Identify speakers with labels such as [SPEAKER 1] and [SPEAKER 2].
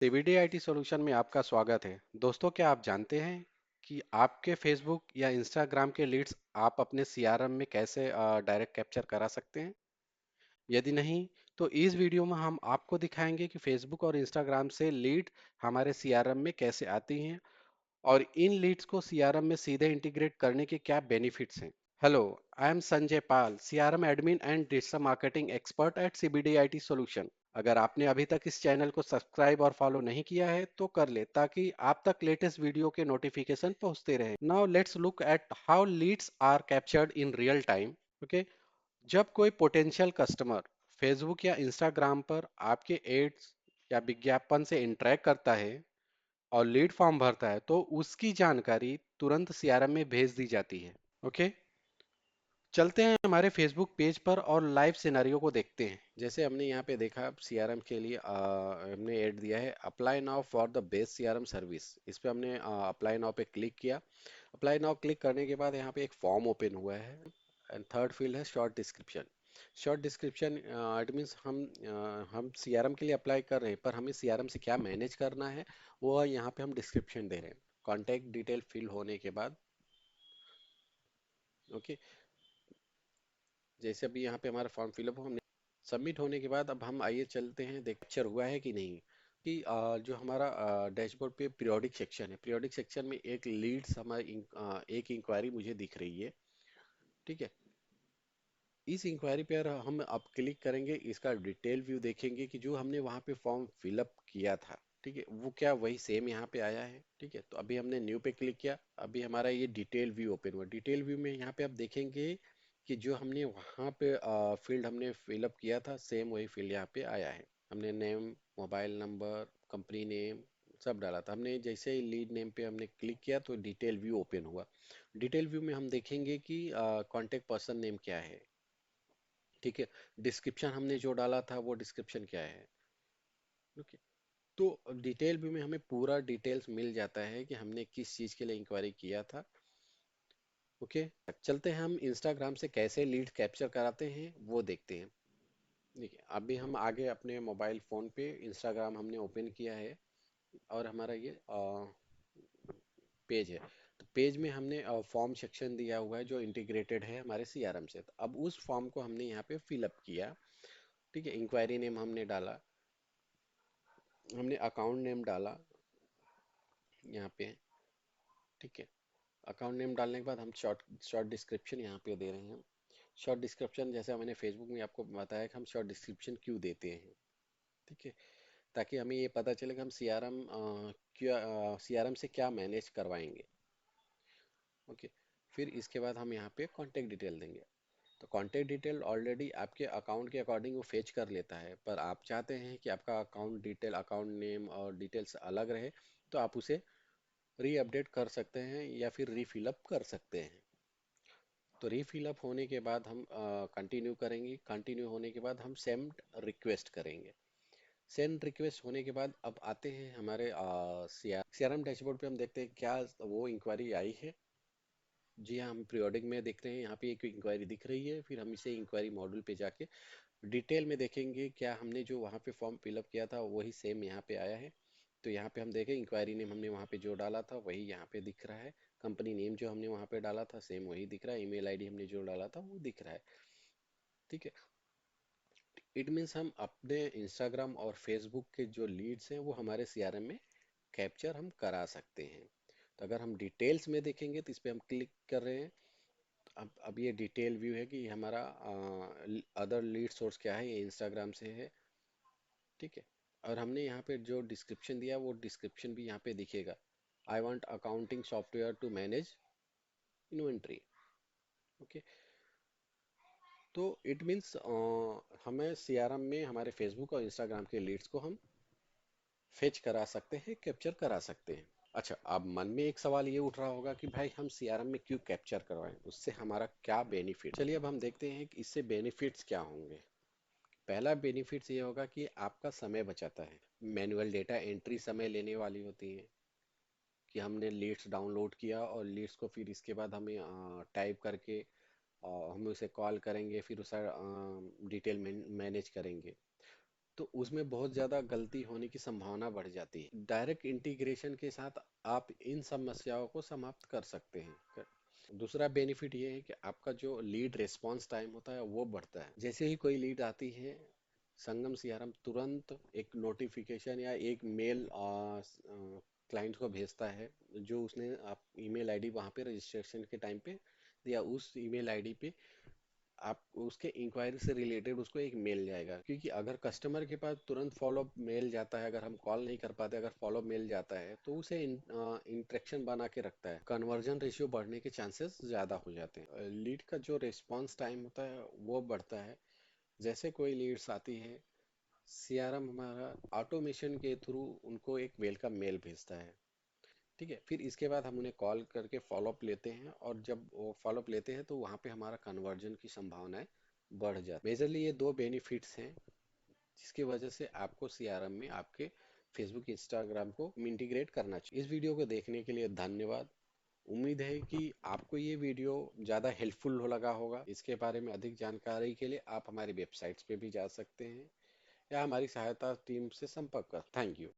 [SPEAKER 1] CBD IT solution में आपका स्वागत है। दोस्तों, क्या आप जानते हैं कि आपके फेसबुक या इंस्टाग्राम के लीड्स आप अपने सीआरएम में कैसे डायरेक्ट कैप्चर करा सकते हैं? यदि नहीं, तो इस वीडियो में हम आपको दिखाएंगे कि फेसबुक और इंस्टाग्राम से लीड हमारे सीआरएम में कैसे आती हैं और इन लीड्स को सीआरएम में सीधे इंटीग्रेट करने के क्या बेनिफिट्स हैं। Hello, I am Sanjay Pal, CRM admin and digital marketing expert at CBD IT solution. अगर आपने अभी तक इस चैनल को सब्सक्राइब और फॉलो नहीं किया है तो कर ले, ताकि आप तक लेटेस्ट वीडियो के नोटिफिकेशन पहुंचते रहे। Now let's look at how leads are captured in real time. Okay, जब कोई पोटेंशियल कस्टमर फेसबुक या इंस्टाग्राम पर आपके एड्स या विज्ञापन से इंटरेक्ट करता है और लीड फॉर्म भरता है, तो उसकी जानकारी तुरंत सीआरएम में भेज दी जाती है। ओके, चलते हैं हमारे फेसबुक पेज पर और लाइव सिनेरियो को देखते हैं। जैसे हमने यहाँ पे देखा, सीआरएम के लिए हमने ऐड दिया है apply now for the best CRM service. इस पे हमने अप्लाई नाउ पे क्लिक किया। अप्लाई नाउ क्लिक करने के बाद यहाँ पे एक फॉर्म ओपन हुआ है एंड थर्ड फील्ड है short description. Short description it means हम सीआरएम के लिए अप्लाई कर रहे हैं, पर हमें सीआरएम से क्या मैनेज करना है वो यहाँ पे हम डिस्क्रिप्शन दे रहे हैं। कॉन्टैक्ट डिटेल फिल होने के बाद ओके, जैसे अभी यहाँ पे हमारा फॉर्म फिलअप हो, हमने सबमिट होने के बाद अब हम आइए चलते हैं देख कैप्चर हुआ है कि नहीं। कि जो हमारा डैशबोर्ड पे पीरियोडिक सेक्शन है, पीरियोडिक सेक्शन में एक लीड्स हमारी एक इंक्वायरी मुझे दिख रही है। ठीक है, इस इंक्वायरी पर हम अब क्लिक करेंगे, इसका डिटेल व्यू देखेंगे कि जो हमने वहाँ पे फॉर्म फिलअप किया था, ठीक है, वो क्या वही सेम यहाँ पे आया है। ठीक है, तो अभी हमने न्यू पे क्लिक किया, अभी हमारा ये डिटेल व्यू ओपन हुआ। डिटेल व्यू में यहाँ पे आप देखेंगे कि जो हमने वहाँ पे फील्ड हमने फिलअप किया था, सेम वही फील्ड यहाँ पे आया है। हमने name, mobile number, company name सब डाला था। हमने जैसे ही लीड नेम पे हमने क्लिक किया तो डिटेल व्यू ओपन हुआ। डिटेल व्यू में हम देखेंगे कि कॉन्टेक्ट पर्सन नेम क्या है। ठीक है, डिस्क्रिप्शन हमने जो डाला था वो डिस्क्रिप्शन क्या है। ओके, तो डिटेल व्यू में हमें पूरा डिटेल्स मिल जाता है कि हमने किस चीज़ के लिए इंक्वायरी किया था। ओके, चलते हैं हम इंस्टाग्राम से कैसे लीड कैप्चर कराते हैं वो देखते हैं। देखिए, अभी हम आगे अपने मोबाइल फ़ोन पे इंस्टाग्राम हमने ओपन किया है और हमारा ये पेज है। तो पेज में हमने फॉर्म सेक्शन दिया हुआ है जो इंटीग्रेटेड है हमारे सीआरएम से। तो अब उस फॉर्म को हमने यहाँ पे फिलअप किया। ठीक है, इंक्वायरी नेम हमने डाला, हमने अकाउंट नेम डाला यहाँ पे। ठीक है, अकाउंट नेम डालने के बाद हम शॉर्ट शॉर्ट डिस्क्रिप्शन यहाँ पे दे रहे हैं। शॉर्ट डिस्क्रिप्शन जैसे मैंने फेसबुक में आपको बताया कि हम शॉर्ट डिस्क्रिप्शन क्यों देते हैं। ठीक है, ताकि हमें ये पता चले कि हम सीआरएम क्या सीआरएम से क्या मैनेज करवाएंगे। ओके, फिर इसके बाद हम यहाँ पे कॉन्टेक्ट डिटेल देंगे। तो कॉन्टेक्ट डिटेल ऑलरेडी आपके अकाउंट के अकॉर्डिंग वो फेच कर लेता है, पर आप चाहते हैं कि आपका अकाउंट डिटेल, अकाउंट नेम और डिटेल्स अलग रहे, तो आप उसे री अपडेट कर सकते हैं या फिर रीफिलअप कर सकते हैं। तो रीफिलअप होने के बाद हम कंटिन्यू करेंगे। कंटिन्यू होने के बाद हम सेंड रिक्वेस्ट करेंगे। सेंड रिक्वेस्ट होने के बाद अब आते हैं हमारे सीआरएम डैशबोर्ड पे। हम देखते हैं क्या वो इंक्वायरी आई है। जी हाँ, हम पीरियोडिक में देख रहे हैं, यहाँ पे एक इंक्वायरी दिख रही है। फिर हम इसे इंक्वायरी मॉड्यूल पे जाके डिटेल में देखेंगे क्या हमने जो वहाँ पे फॉर्म फिलअप किया था वही सेम यहाँ पे आया है। तो यहाँ पे हम देखें, इंक्वायरी नेम हमने वहाँ पे जो डाला था वही यहाँ पे दिख रहा है। कंपनी नेम जो हमने वहाँ पे डाला था सेम वही दिख रहा है। ईमेल आईडी हमने जो डाला था वो दिख रहा है। ठीक है, इट मीन्स हम अपने इंस्टाग्राम और फेसबुक के जो लीड्स हैं वो हमारे सीआरएम में कैप्चर हम करा सकते हैं। तो अगर हम डिटेल्स में देखेंगे तो इस पे हम क्लिक कर रहे हैं। अब ये डिटेल व्यू है कि हमारा अदर लीड सोर्स क्या है, ये इंस्टाग्राम से है। ठीक है, और हमने यहाँ पे जो डिस्क्रिप्शन दिया वो डिस्क्रिप्शन भी यहाँ पे दिखेगा। I want accounting software to manage inventory. Okay, तो इट मीन्स हमें सीआरएम में हमारे फेसबुक और इंस्टाग्राम के लीड्स को हम फेच करा सकते हैं, कैप्चर करा सकते हैं। अच्छा, अब मन में एक सवाल ये उठ रहा होगा कि भाई हम सीआरएम में क्यों कैप्चर करवाएं, उससे हमारा क्या बेनिफिट। चलिए अब हम देखते हैं कि इससे बेनिफिट्स क्या होंगे। पहला बेनिफिट्स ये होगा कि आपका समय बचाता है। मैनुअल डेटा एंट्री समय लेने वाली होती है कि हमने लीड्स डाउनलोड किया और लीड्स को फिर इसके बाद हमें टाइप करके हम उसे कॉल करेंगे, फिर उसे डिटेल मैनेज करेंगे। तो उसमें बहुत ज़्यादा गलती होने की संभावना बढ़ जाती है। डायरेक्ट इंटीग्रेशन के साथ आप इन समस्याओं को समाप्त कर सकते हैं। दूसरा बेनिफिट ये है कि आपका जो लीड रिस्पॉन्स टाइम होता है वो बढ़ता है। जैसे ही कोई लीड आती है, संगम सीआरएम तुरंत एक नोटिफिकेशन या एक मेल क्लाइंट को भेजता है, जो उसने आप ईमेल आईडी वहाँ पे रजिस्ट्रेशन के टाइम पे दिया, उस ईमेल आईडी पे आप उसके इंक्वायरी से रिलेटेड उसको एक मेल जाएगा। क्योंकि अगर कस्टमर के पास तुरंत फॉलोअप मेल जाता है, अगर हम कॉल नहीं कर पाते, अगर फॉलोअप मेल जाता है तो उसे इंटरेक्शन बना के रखता है, कन्वर्जन रेशियो बढ़ने के चांसेस ज़्यादा हो जाते हैं। लीड का जो रिस्पॉन्स टाइम होता है वो बढ़ता है। जैसे कोई लीड्स आती है, सीआरएम हमारा ऑटोमेशन के थ्रू उनको एक वेलकम मेल भेजता है। ठीक है, फिर इसके बाद हम उन्हें कॉल करके फॉलोअप लेते हैं, और जब वो फॉलोअप लेते हैं तो वहाँ पे हमारा कन्वर्जन की संभावनाएं बढ़ जाती। मेजरली ये दो बेनिफिट्स हैं जिसकी वजह से आपको सीआरएम में आपके फेसबुक इंस्टाग्राम को इंटीग्रेट करना चाहिए। इस वीडियो को देखने के लिए धन्यवाद। उम्मीद है कि आपको ये वीडियो ज़्यादा हेल्पफुल लगा होगा। इसके बारे में अधिक जानकारी के लिए आप हमारी वेबसाइट्स पे भी जा सकते हैं या हमारी सहायता टीम से संपर्क कर। Thank you.